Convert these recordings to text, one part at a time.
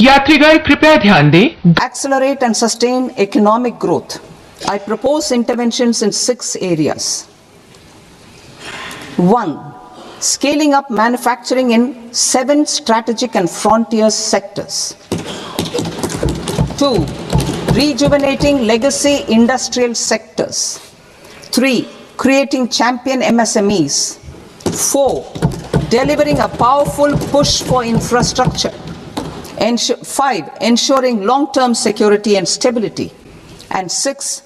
यात्रीगण कृपया ध्यान दें। Accelerate and sustain economic growth. I propose interventions in 6 areas. 1. Scaling up manufacturing in 7 strategic and frontier sectors. 2. Rejuvenating legacy industrial sectors. 3. Creating champion MSMEs. 4. Delivering a powerful push for infrastructure. 5. Ensuring long-term security and stability. And 6.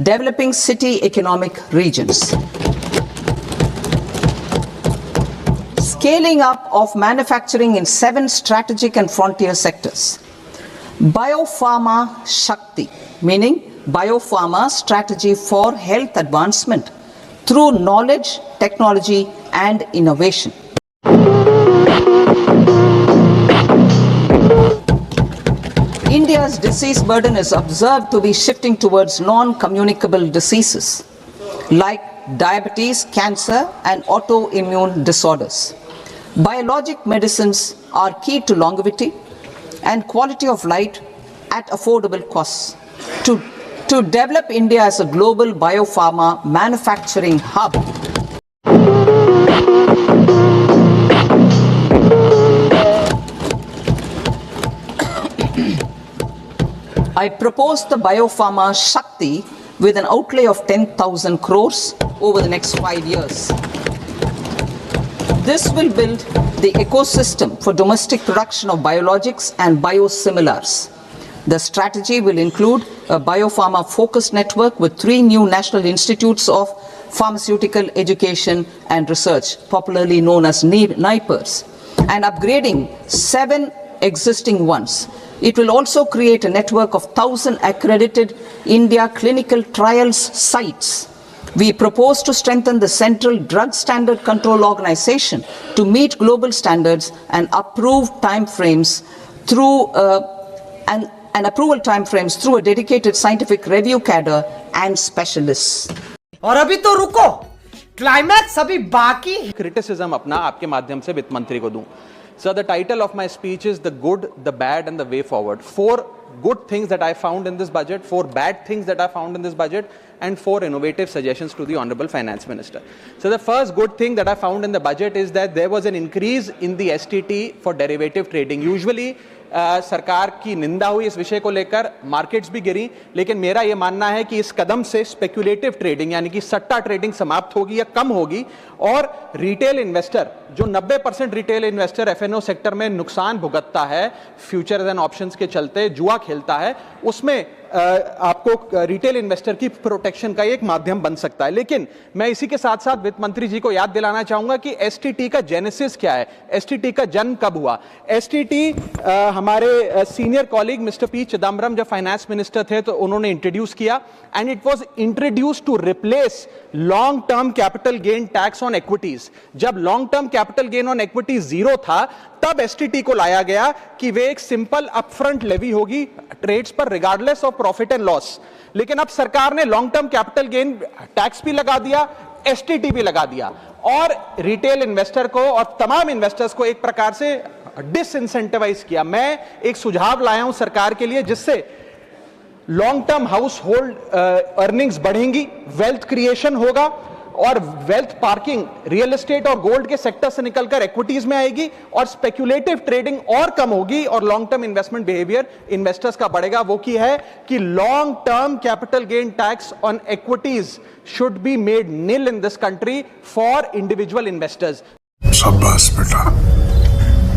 Developing city economic regions. Scaling up of manufacturing in 7 strategic and frontier sectors. Biopharma Shakti, meaning biopharma strategy for health advancement through knowledge, technology and innovation. India's disease burden is observed to be shifting towards non-communicable diseases like diabetes, cancer and autoimmune disorders. Biologic medicines are key to longevity and quality of life at affordable costs. To develop India as a global biopharma manufacturing hub, I propose the Biopharma Shakti with an outlay of 10,000 crores over the next 5 years. This will build the ecosystem for domestic production of biologics and biosimilars. The strategy will include a biopharma focused network with 3 new national institutes of pharmaceutical education and research, popularly known as NIPERS, and upgrading 7 existing ones. It will also create a network of 1,000 accredited India clinical trials sites. We propose to strengthen the Central Drug Standard Control Organization to meet global standards and approve timeframes through approval timeframes through a dedicated scientific review cadre and specialists. और अभी तो रुको, climax अभी बाकी। Criticism अपना आपके माध्यम से वित्त मंत्री को दूं। So the title of my speech is The Good, the Bad and the Way Forward. 4 good things that I found in this budget, 4 bad things that I found in this budget, and 4 innovative suggestions to the Honorable Finance Minister. So the first good thing that I found in the budget is that there was an increase in the STT for derivative trading. Usually सरकार की निंदा हुई इस विषय को लेकर, markets भी गिरी, लेकिन मेरा यह मानना है कि इस कदम से स्पेक्युलेटिव ट्रेडिंग यानी कि सट्टा ट्रेडिंग समाप्त होगी या कम होगी और रिटेल इन्वेस्टर, जो 90% रिटेल इन्वेस्टर एफएनओ सेक्टर में नुकसान भुगतता है, फ्यूचर्स एंड ऑप्शंस के चलते जुआ खेलता है, उसमें आपको रिटेल इन्वेस्टर की प्रोटेक्शन का एक माध्यम बन सकता है। लेकिन मैं इसी के साथ साथ वित्त मंत्री जी को याद दिलाना चाहूंगा कि एसटीटी का जेनेसिस क्या है, एसटीटी का जन्म कब हुआ। एसटीटी हमारे senior colleague mister P Chidambaram जब फाइनेंस मिनिस्टर थे तो उन्होंने इंट्रोड्यूस किया and it was introduce to replace long term capital gain tax on equities. जब long term capital gain on equity 0 था तब एसटीटी को लाया गया कि वे एक सिंपल अपफ्रंट लेवी होगी ट्रेड्स पर regardless of profit and loss. लेकिन अब सरकार ने long term capital gain tax भी लगा दिया, एसटीटी भी लगा दिया और रिटेल इन्वेस्टर को और तमाम इन्वेस्टर्स को एक प्रकार से डिसइंसेंटिवाइज किया। मैं एक सुझाव लाया हूं सरकार के लिए जिससे long term house hold earnings बढ़ेंगी, वेल्थ क्रिएशन होगा और वेल्थ पार्किंग रियल एस्टेट और गोल्ड के सेक्टर से निकलकर इक्विटीज में आएगी और स्पेक्युलेटिव ट्रेडिंग और कम होगी और long term investment behaviour investors का बढ़ेगा। वो की है कि long term capital gain tax on equities should be made nil in this country for individual investors. शाबाश बेटा,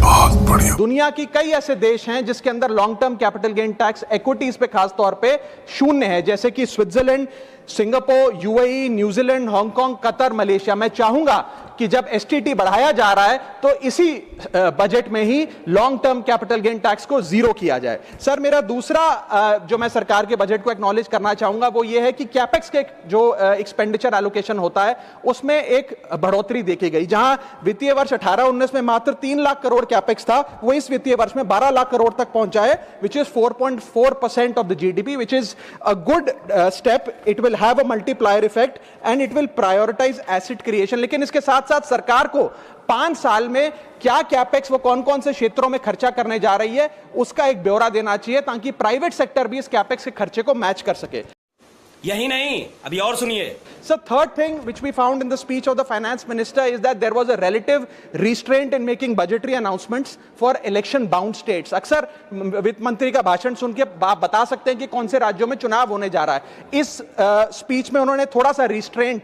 बहुत बढ़िया। दुनिया की कई ऐसे देश हैं जिसके अंदर long term capital gain tax equities पे खास तौर पे 0 है, जैसे कि Switzerland, Singapore, UAE, New Zealand, Hong Kong, Qatar, Malaysia. मैं चाहूंगा कि जब एसटीटी बढ़ाया जा रहा है तो इसी बजट में ही long term capital gain tax को 0 किया जाए। सर, मेरा दूसरा जो मैं सरकार के बजट को एक्नॉलेज करना चाहूंगा वो ये है कि कैपेक्स के जो एक्सपेंडिचर एलोकेशन होता है उसमें एक बढ़ोतरी देखी गई। जहां वित्तीय वर्ष 18-19 में मात्र 3 लाख करोड़ कैपेक्स था, भरा वो इस वित्तीय वर्ष में 12 लाख करोड़ तक पहुंचा है, which is 4.4% of the GDP, which is a good step. It will have a multiplier effect and it will prioritise asset creation. लेकिन इसके साथ साथ सरकार को 5 साल में क्या कैपेक्स, वो कौन कौन से क्षेत्रों में खर्चा करने जा रही है, उसका एक ब्यौरा देना चाहिए ताकि प्राइवेट सेक्टर भी इस कैपेक्स के खर्चे को मैच कर सके. यही नहीं, अभी और सुनिए. So third thing which we found in the speech of the finance minister is that there was a relative restraint in making budgetary announcements for election bound states. अक्सर वित्त मंत्री का भाषण सुन के आप बता सकते हैं कि कौन से राज्यों में चुनाव होने जा रहा है. इस स्पीच में उन्होंने थोड़ा सा रिस्ट्रेंट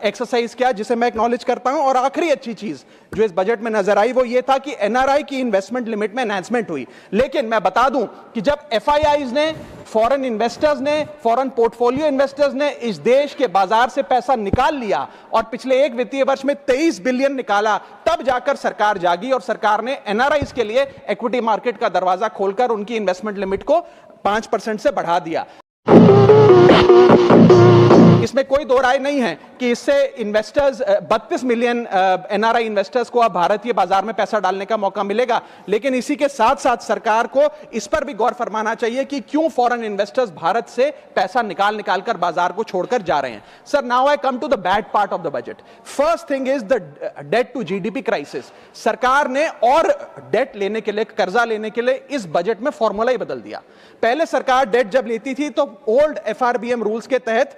एक्सरसाइज किया, जिसे मैं एक्नॉलेज करता हूं. और आखिरी अच्छी चीज जो इस बजट में नजर आई वो ये था कि एनआरआई की इन्वेस्टमेंट लिमिट में एनहांसमेंट हुई. लेकिन मैं बता दूं कि जब एफआईआईज ने, फॉरेन इन्वेस्टर्स ने, फॉरेन पोर्टफोलियो इन्वेस्टर्स ने इस देश के बाजार से पैसा निकाल लिया और पिछले एक वित्तीय वर्ष में 23 बिलियन निकाला, तब जाकर सरकार जागी और सरकार ने एनआरआईज के लिए इक्विटी मार्केट का दरवाजा खोलकर उनकी इन्वेस्टमेंट लिमिट को 5% से बढ़ा दिया. इसमें कोई दो राय नहीं है कि इससे इन्वेस्टर्स, 32 मिलियन एनआरआई इन्वेस्टर्स को अब भारतीय बाजार में पैसा डालने का मौका मिलेगा. लेकिन इसी के साथ साथ सरकार को इस पर भी गौर फरमाना चाहिए कि क्यों फॉरेन इन्वेस्टर्स भारत से पैसा निकाल कर बाजार को छोड़कर जा रहे हैं. Sir, now I come to the bad part of the budget. First thing is the debt to GDP crisis. सरकार ने और डेट लेने के लिए, कर्जा लेने के लिए इस बजट में फॉर्मूला ही बदल दिया. पहले सरकार डेट जब लेती थी तो ओल्ड एफआरबीएम रूल्स के तहत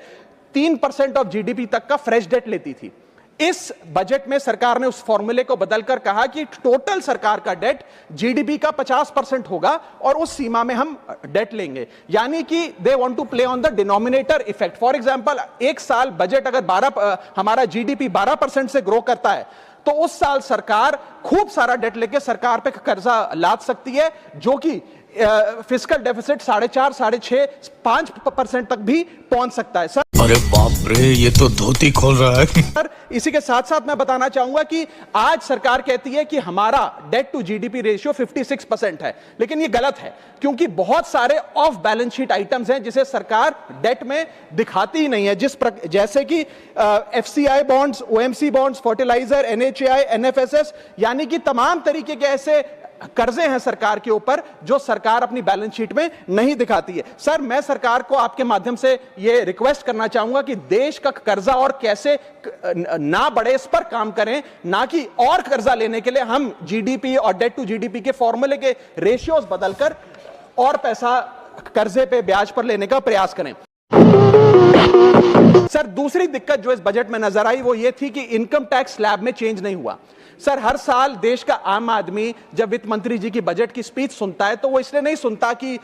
3% ऑफ जीडीपी तक का फ्रेश डेट लेती थी. इस बजट में सरकार ने उस फॉर्मूले को बदलकर कहा कि टोटल सरकार का डेट जीडीपी का 50% होगा और उस सीमा में हम डेट लेंगे. यानी कि they want to play on the denominator effect. For example, एक साल बजट अगर हमारा जीडीपी 12% से ग्रो करता है तो उस साल सरकार खूब सारा डेट लेके सरकार पे कर्जा लाद सकती है, जो कि फिस्कल डेफिसिट 4.5, 6.5, 5% तक भी पहुंच सकता है. सर, अरे बाप रे, ये तो धोती खोल रहा है. सर, इसी के साथ साथ मैं बताना चाहूंगा कि आज सरकार कहती है कि हमारा डेट टू जीडीपी रेशियो 56% है, लेकिन ये गलत है, क्योंकि बहुत सारे ऑफ बैलेंस शीट आइटम्स हैं जिसे सरकार डेट में दिखाती ही नहीं है. जैसे कि FCI bonds, OMC bonds, fertiliser, NHAI, NFSS, यानी कि तमाम तरीके के ऐसे कर्जे हैं सरकार के ऊपर जो सरकार अपनी बैलेंस शीट में नहीं दिखाती है. सर, मैं सरकार को आपके माध्यम से यह रिक्वेस्ट करना चाहूंगा कि देश का कर्जा और कैसे ना बढ़े इस पर काम करें, ना कि और कर्जा लेने के लिए हम जीडीपी और डेट टू जीडीपी के फॉर्मूले के रेशियोज बदलकर और पैसा कर्जे पे ब्याज पर लेने का प्रयास करें. सर, दूसरी दिक्कत जो इस बजट में नजर आई वो ये थी कि इनकम टैक्स स्लैब में चेंज नहीं हुआ. सर, हर साल देश का आम आदमी जब वित्त मंत्री जी की बजट की स्पीच सुनता है तो वो इसलिए नहीं सुनता कि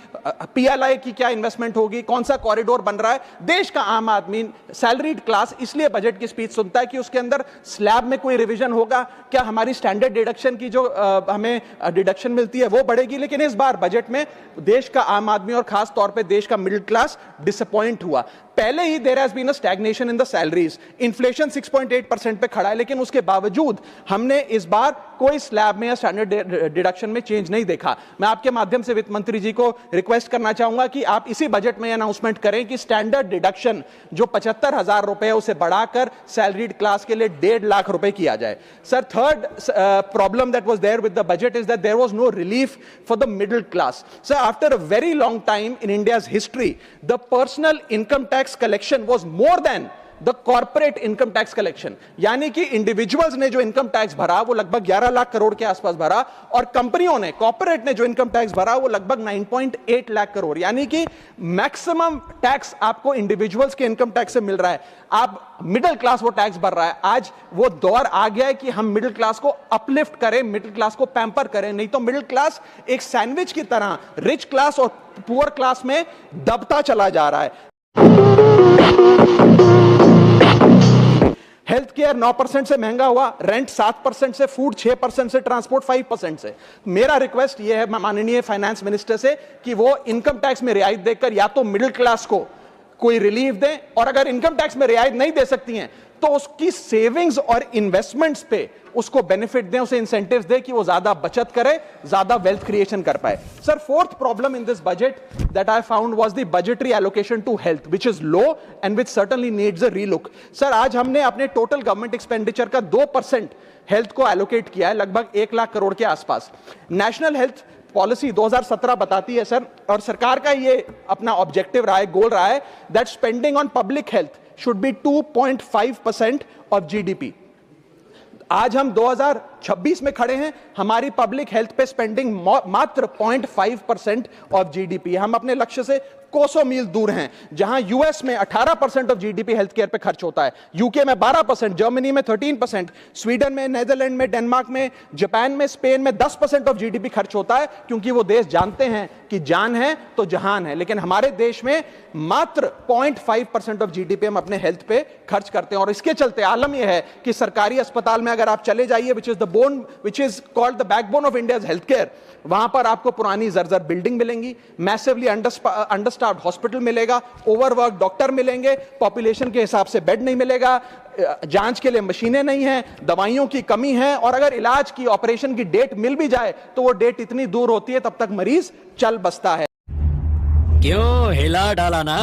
पीएलआई की क्या इन्वेस्टमेंट होगी, कौन सा कॉरिडोर बन रहा है. देश का आम आदमी, सैलरीड क्लास, इसलिए बजट की स्पीच सुनता है कि उसके अंदर स्लैब में कोई रिवीजन होगा, क्या हमारी स्टैंडर्ड डिडक्शन की जो हमें डिडक्शन मिलती है वो बढ़ेगी. लेकिन इस बार बजट में देश का आम आदमी और खास तौर पर देश का मिडिल क्लास डिसअपॉइंट हुआ. पहले ही there has been a stagnation in the salaries. Inflation 6.8% पे खड़ा है, लेकिन उसके बावजूद हमने इस बार कोई स्लैब में या स्टैंडर्ड डिडक्शन में चेंज नहीं देखा. मैं आपके माध्यम से वित्त मंत्री जी को रिक्वेस्ट करना चाहूंगा कि आप इसी बजट में अनाउंसमेंट करें कि स्टैंडर्ड डिडक्शन जो 75,000 रुपए है उसे बढ़ाकर सैलरीड क्लास के लिए 1.5 लाख रुपए किया जाए. Sir, third problem that was there with the budget is that there was no relief for the middle class. Sir, after a very long time in India's history the personal income tax collection was more than the corporate income tax collection. यानी कि individuals ने जो income tax भरा वो लगभग 11 लाख करोड़ के आसपास भरा और कंपनियों ने, कॉर्पोरेट ने जो इनकम टैक्स भरा वो लगभग 9.8 लाख करोड़. यानी कि मैक्सिमम टैक्स आपको इंडिविजुअल्स के इनकम टैक्स से मिल रहा है, आप मिडिल क्लास वो टैक्स भर रहा है. आज वो दौर आ गया है कि हम मिडिल क्लास को अपलिफ्ट करें, मिडिल क्लास को पैम्पर करें, नहीं तो मिडिल क्लास एक सैंडविच की तरह रिच क्लास और पुअर क्लास में दबता चला जा रहा है. हेल्थ केयर 9% से महंगा हुआ, रेंट 7% से, फूड 6% से, ट्रांसपोर्ट 5% से. मेरा रिक्वेस्ट यह है माननीय फाइनेंस मिनिस्टर से कि वो इनकम टैक्स में रियायत देकर या तो मिडिल क्लास को कोई रिलीफ दें, और अगर इनकम टैक्स में रियायत नहीं दे सकती हैं तो उसकी सेविंग्स और इन्वेस्टमेंट्स पे उसको बेनिफिट दें, उसे इंसेंटिव्स दें कि वो ज्यादा बचत करे, ज्यादा वेल्थ क्रिएशन कर पाए। Sir, fourth problem in this budget that I found was the budgetary allocation to health, which is low and which certainly needs a relook. Sir, आज हमने अपने टोटल गवर्नमेंट एक्सपेंडिचर का 2% हेल्थ को allocate किया है, लगभग 1 लाख करोड़ के आसपास। नेशनल हेल्थ पॉलिसी 2017 बताती है सर, और सरकार का ये अपना ऑब्जेक्टिव रहा है, गोल रहा है, that spending on public health should be 2.5% of GDP. आज हम 2026 में खड़े हैं, हमारी पब्लिक हेल्थ पे स्पेंडिंग मात्र 0.5% ऑफ जीडीपी। हम अपने लक्ष्य से कोसों मील दूर हैं। जहां यूएस में 18% ऑफ जीडीपी हेल्थ केयर पे खर्च होता है, यूके में 12%, जर्मनी में 13%, स्वीडन में, नेदरलैंड में, डेनमार्क में, जापान में, स्पेन में 10% ऑफ जीडीपी खर्च होता है, क्योंकि वो देश जानते हैं कि जान है तो जहान है। लेकिन हमारे देश में मात्र 0.5% ऑफ जीडीपी हम अपने हेल्थ पे खर्च करते हैं, और इसके चलते आलम यह है कि सरकारी अस्पताल में अगर आप चले जाइए, which is called the backbone of India's healthcare, वहां पर आपको पुरानी जर्जर बिल्डिंग मिलेंगी, मैसिवली अंडरस्टाफ्ड हॉस्पिटल मिलेगा, ओवरवर्क डॉक्टर मिलेंगे, पॉपुलेशन के हिसाब से बेड नहीं मिलेगा, जांच के लिए मशीनें नहीं हैं, दवाइयों की कमी है, और अगर इलाज की, ऑपरेशन की डेट मिल भी जाए तो वो डेट इतनी दूर होती है, तब तक मरीज चल बसता है। क्यों हिला डाला ना।